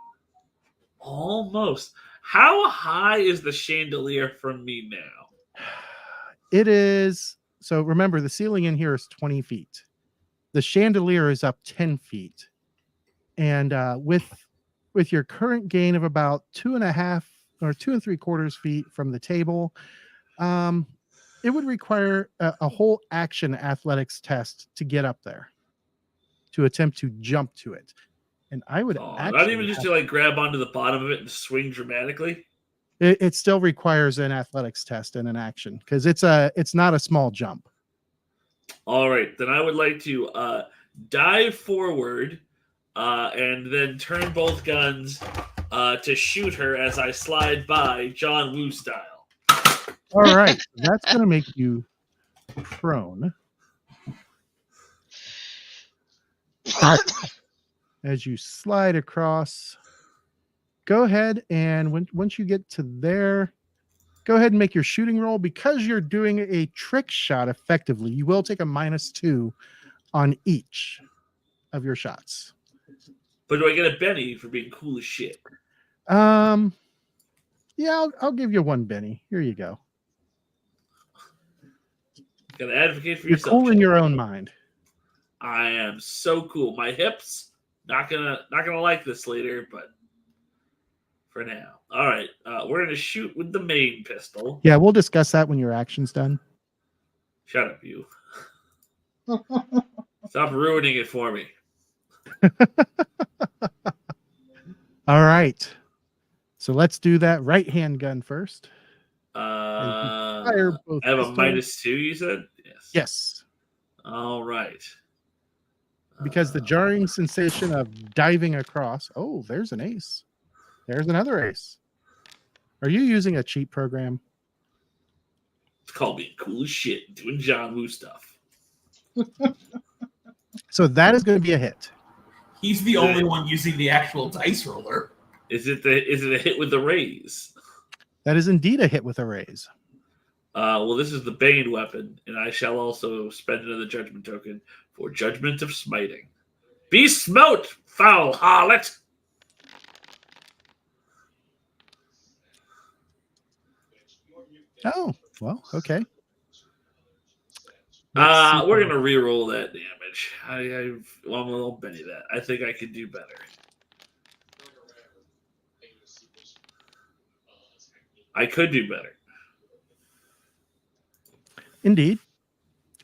Almost. How high is the chandelier from me now? It is, so remember, the ceiling in here is 20 feet. The chandelier is up 10 feet. And with your current gain of about 2.5 or 2 3/4 feet from the table, it would require a whole action athletics test to get up there, to attempt to jump to it. And I would Not even just to like grab onto the bottom of it and swing dramatically. It still requires an athletics test and an action because it's not a small jump. All right, then I would like to dive forward and then turn both guns to shoot her as I slide by John Woo style. All right, that's going to make you prone as you slide across. Go ahead and once you get to there, go ahead and make your shooting roll. Because you're doing a trick shot effectively, you will take a -2 on each of your shots. But do I get a Benny for being cool as shit? Yeah, I'll give you one Benny. Here you go. Gotta advocate for You're yourself. cool in your own mind. I am so cool. My hips not gonna like this later, but for now. All right, we're gonna shoot with the main pistol. Yeah, we'll discuss that when your action's done. Shut up, you. Stop ruining it for me. All right. So let's do that right hand gun first. I Both have a pistols. -2, you said? Yes. Yes. All right. Because the jarring sensation of diving across. Oh, there's an ace. There's another ace. Are you using a cheat program? It's called being cool as shit, doing John Woo stuff. So that is going to be a hit. He's the only one using the actual dice roller. Is it a hit with the raise? That is indeed a hit with a raise. Well, this is the Bane weapon, and I shall also spend another judgment token for Judgment of Smiting. Be smote, foul harlot! Oh, well, okay. We're gonna re-roll that damage. I'm a little Benny that. I think I could do better. I could do better. Indeed.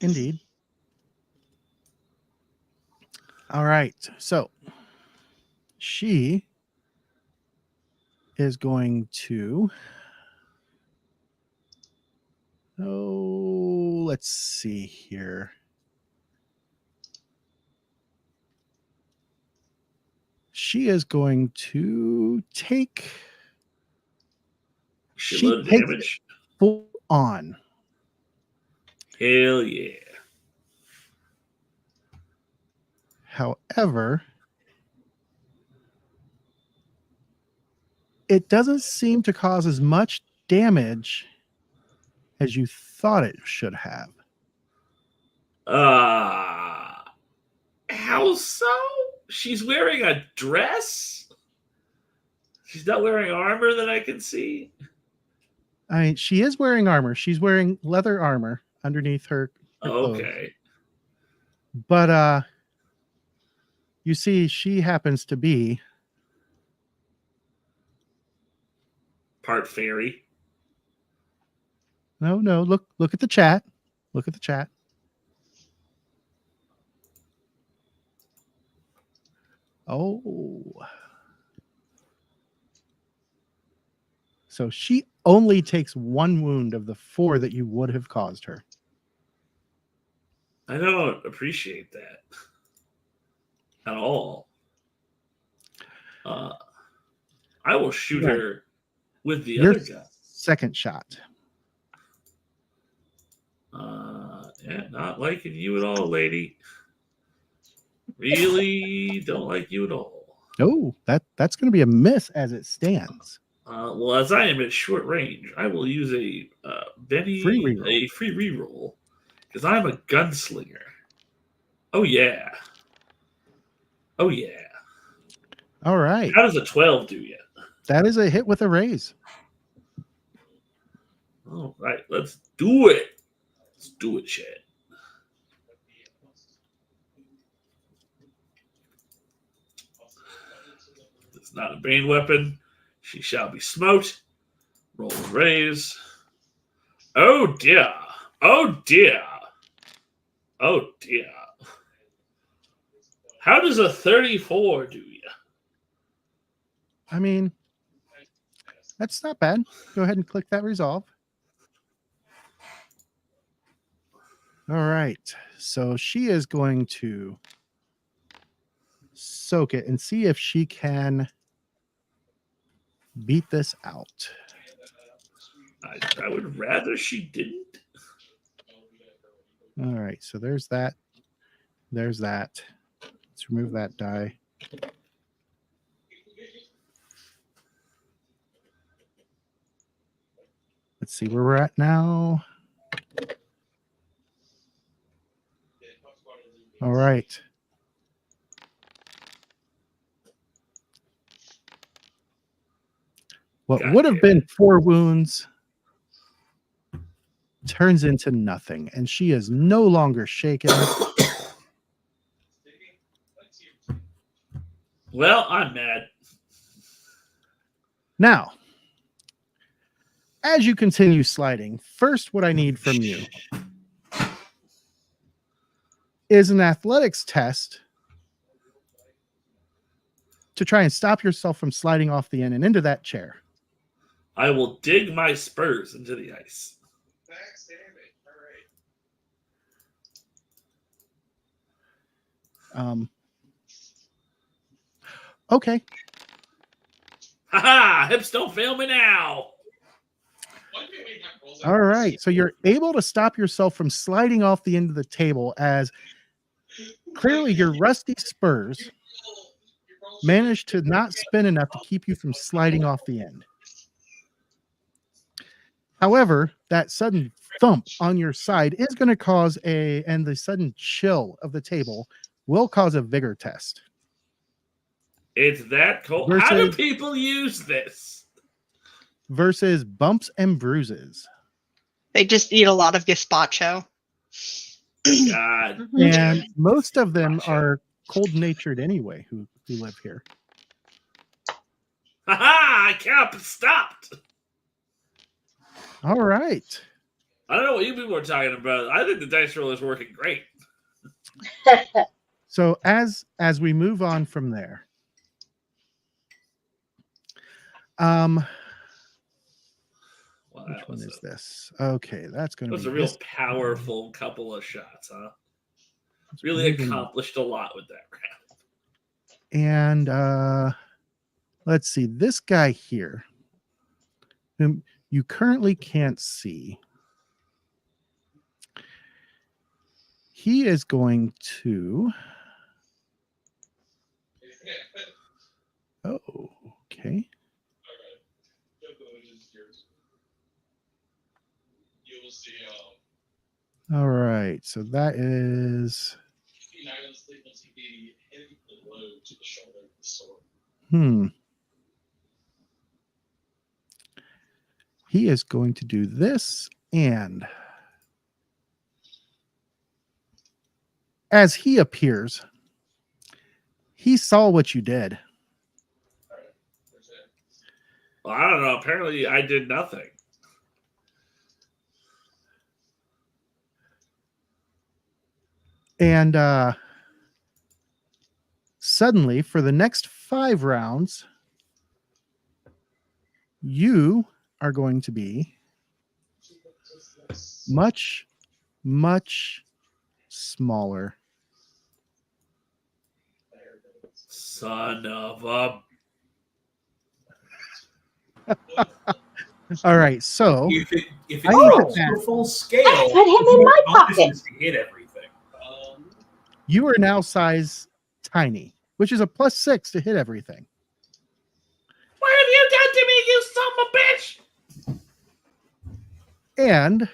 Indeed. All right. So she is going to. Oh, let's see here. She is going to take. Shitload of takes damage. Full on. Hell yeah. However, it doesn't seem to cause as much damage as you thought it should have. How so? She's wearing a dress? She's not wearing armor that I can see? I mean, she is wearing armor. She's wearing leather armor underneath her clothes. Okay. But you see, she happens to be Part fairy. no. Look at the chat. Look at the chat. Oh. So she only takes 1 wound of the 4 that you would have caused her. I don't appreciate that at all. I will shoot her with the other gun. Second shot. Yeah, not liking you at all, lady. Really don't like you at all. Oh, that's going to be a miss as it stands. Well, as I am at short range, I will use a Free reroll. free reroll because I'm a gunslinger. Oh yeah. Oh yeah. All right. How does a 12 do you? That is a hit with a raise. All right, let's do it. Let's do it, Chad. It's not a bane weapon. She shall be smote. Roll and raise. Oh dear. Oh dear. Oh dear. How does a 34 do you? I mean, that's not bad. Go ahead and click that resolve. All right. So she is going to soak it and see if she can beat this out. I would rather she didn't. All right. So there's that. There's that. Let's remove that die. Let's see where we're at now. All right. What would have been 4 wounds turns into nothing, and she is no longer shaken. Well, I'm mad. Now, as you continue sliding, first what I need from you is an athletics test to try and stop yourself from sliding off the end and into that chair. I will dig my spurs into the ice. Okay. Ha! Hips don't fail me now. All right. So you're able to stop yourself from sliding off the end of the table as clearly your rusty spurs managed to not spin enough to keep you from sliding off the end. However, that sudden thump on your side is going to cause and the sudden chill of the table will cause a vigor test. It's that cold. How do people use this? Versus bumps and bruises. They just eat a lot of gazpacho. God. And most of them are cold-natured anyway who live here. Ha! I can't be stopped. All right. I don't know what you people are talking about. I think the dice roll is working great. So as we move on from there, which one is this? Okay, that's going to be a real powerful couple of shots, huh? Really accomplished a lot with that round. And let's see, this guy here, whom you currently can't see, he is going to. Oh, okay. All right, so that is. He is going to do this, and as he appears, he saw what you did. Well, I don't know. Apparently, I did nothing. And suddenly, for the next 5 rounds, you are going to be much, much smaller. Son of a... All right, so if it drops to full scale, I put him in my pocket. To hit everything. You are now size tiny, which is a +6 to hit everything. What have you done to me, you son of a bitch? And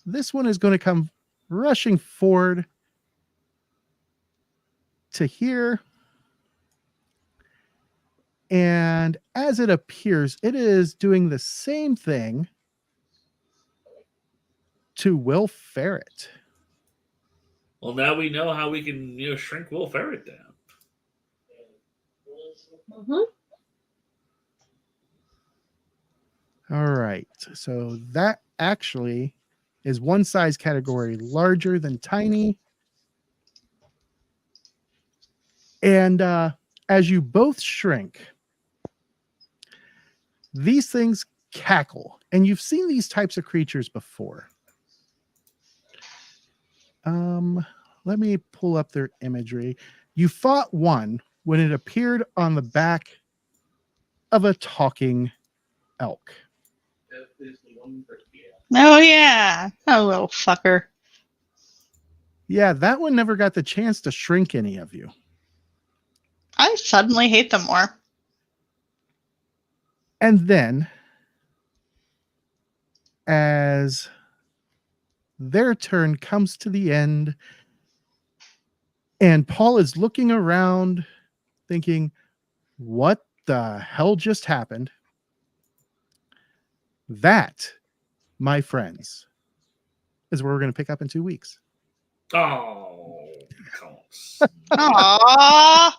this one is going to come rushing forward to here. And as it appears, it is doing the same thing to Will Ferret. Well, now we know how we can, shrink Will Ferret down. Mm-hmm. All right. So that actually is one size category larger than tiny. And as you both shrink, these things cackle. And you've seen these types of creatures before. Let me pull up their imagery. You fought one when it appeared on the back of a talking elk. Oh, yeah. Oh, little fucker. Yeah, that one never got the chance to shrink any of you. I suddenly hate them more. And then, as their turn comes to the end, and Paul is looking around thinking, what the hell just happened? That, my friends, is where we're going to pick up in 2 weeks. Oh, Aww.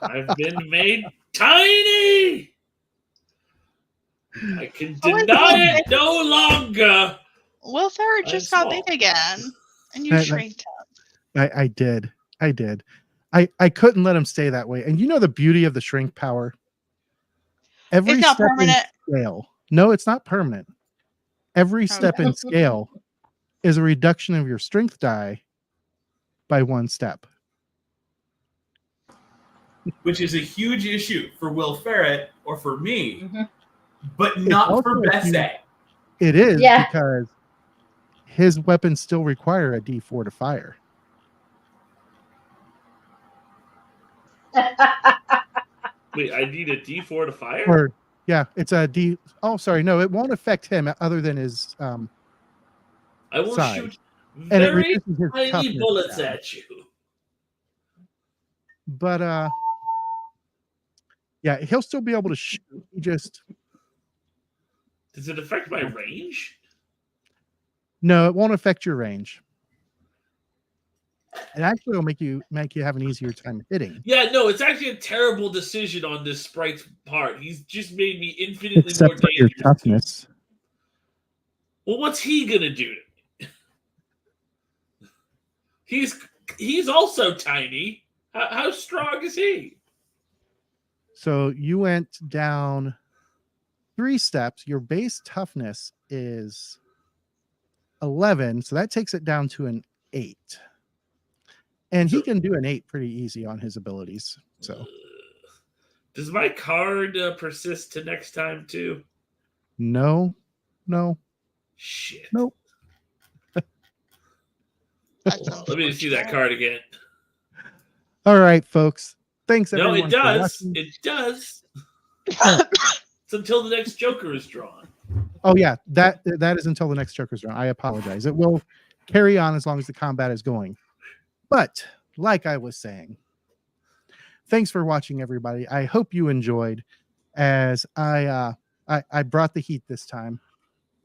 I've been made tiny. I can deny it no longer. Will Ferret just got big again, and you shrinked him. I did. I couldn't let him stay that way. And you know the beauty of the shrink power? Every it's not step permanent. in scale. No, it's not permanent. Every step in scale is a reduction of your strength die by 1 step. Which is a huge issue for Will Ferret or for me, but not for Bessay. It is because his weapons still require a D4 to fire. Wait, I need a D4 to fire? Or it's a D. Oh, sorry, no, it won't affect him other than his I will size. shoot And it very reduces his tiny toughness bullets down. at you. But he'll still be able to shoot. He just Does it affect my range? no, it won't affect your range. It actually will make you have an easier time hitting. Yeah, no, it's actually a terrible decision on this sprite's part. He's just made me infinitely Except more for your dangerous. toughness. Well, what's he gonna do to me? He's also tiny. How strong is he? So you went down 3 steps. Your base toughness is 11, so that takes it down to an 8. And he can do an 8 pretty easy on his abilities. So does my card persist to next time too? no. Shit. Nope. Let me see that card again. All right, folks. Thanks No, everyone. it does. For watching. It does. It's until the next Joker is drawn. Oh yeah, that is until the next Joker's round. I apologize. It will carry on as long as the combat is going. But like I was saying, thanks for watching, everybody. I hope you enjoyed. As I brought the heat this time.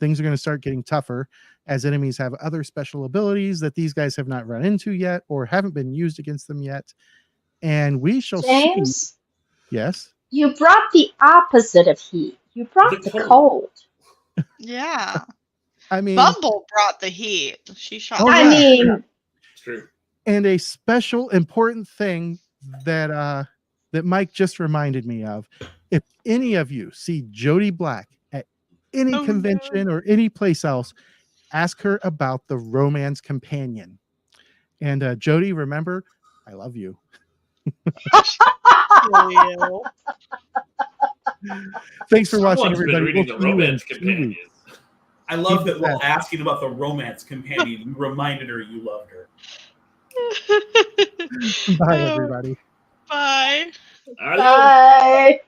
Things are going to start getting tougher as enemies have other special abilities that these guys have not run into yet or haven't been used against them yet. And we shall James, see. Yes. you brought the opposite of heat. You brought the cold. Yeah. I mean, Bumble brought the heat. She shot. Oh, I yeah. mean, It's true. And a special important thing that that Mike just reminded me of. If any of you see Jody Black at any convention or any place else, ask her about the romance companion. And Jody, remember, I love you. Thanks for watching, Someone's been everybody. reading We'll the see you in romance 2 companion. weeks. I love that Keep while that. asking about the romance companion, you reminded her you loved her. Bye, everybody. Bye. Adios. bye.